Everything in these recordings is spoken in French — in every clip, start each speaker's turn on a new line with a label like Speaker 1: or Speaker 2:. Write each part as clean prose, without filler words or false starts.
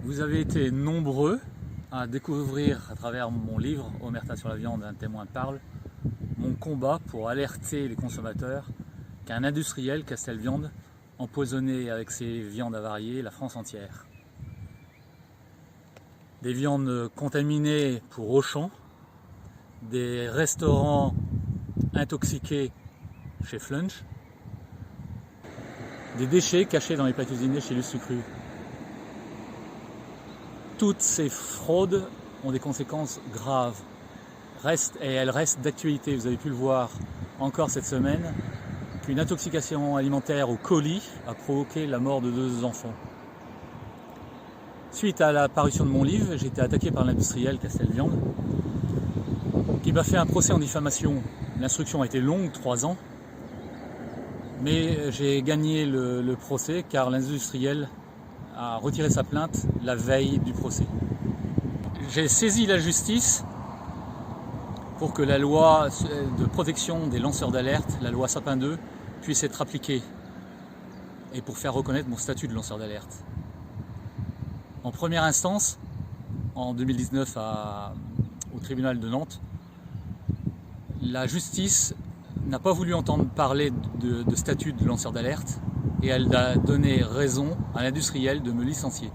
Speaker 1: Vous avez été nombreux à découvrir à travers mon livre « Omerta sur la viande, un témoin parle » mon combat pour alerter les consommateurs qu'un industriel, Castel Viande, empoisonnait avec ses viandes avariées la France entière. Des viandes contaminées pour Auchan, des restaurants intoxiqués chez Flunch, des déchets cachés dans les plats cuisinés chez Lustucru. Toutes ces fraudes ont des conséquences graves et elles restent d'actualité. Vous avez pu le voir encore cette semaine qu'une intoxication alimentaire au colis a provoqué la mort de 2 enfants. Suite à la parution de mon livre, j'ai été attaqué par l'industriel Castel Viande qui m'a fait un procès en diffamation. L'instruction a été longue, 3 ans, mais j'ai gagné le procès car l'industriel a retiré sa plainte la veille du procès. J'ai saisi la justice pour que la loi de protection des lanceurs d'alerte, la loi Sapin 2, puisse être appliquée et pour faire reconnaître mon statut de lanceur d'alerte. En première instance, en 2019 au tribunal de Nantes, la justice n'a pas voulu entendre parler de statut de lanceur d'alerte et elle a donné raison à l'industriel de me licencier.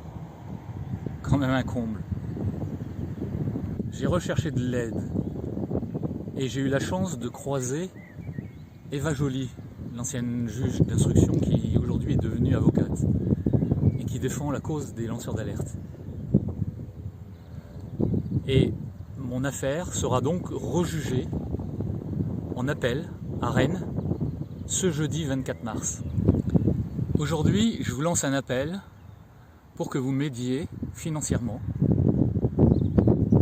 Speaker 1: Quand même un comble. J'ai recherché de l'aide et j'ai eu la chance de croiser Eva Joly, l'ancienne juge d'instruction qui aujourd'hui est devenue avocate et qui défend la cause des lanceurs d'alerte. Et mon affaire sera donc rejugée en appel à Rennes ce jeudi 24 mars. Aujourd'hui, je vous lance un appel pour que vous m'aidiez financièrement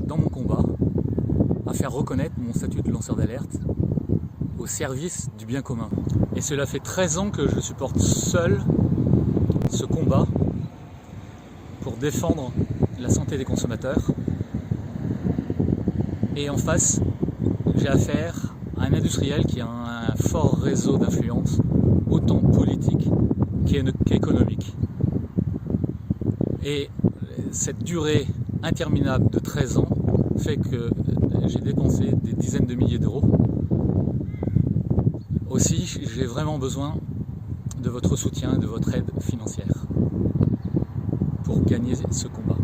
Speaker 1: dans mon combat à faire reconnaître mon statut de lanceur d'alerte au service du bien commun. Et cela fait 13 ans que je supporte seul ce combat pour défendre la santé des consommateurs. Et en face, j'ai affaire à un industriel qui a un fort réseau d'influence, autant politique qu'économique. Et cette durée interminable de 13 ans fait que j'ai dépensé des dizaines de milliers d'euros. Aussi, j'ai vraiment besoin de votre soutien, de votre aide financière pour gagner ce combat.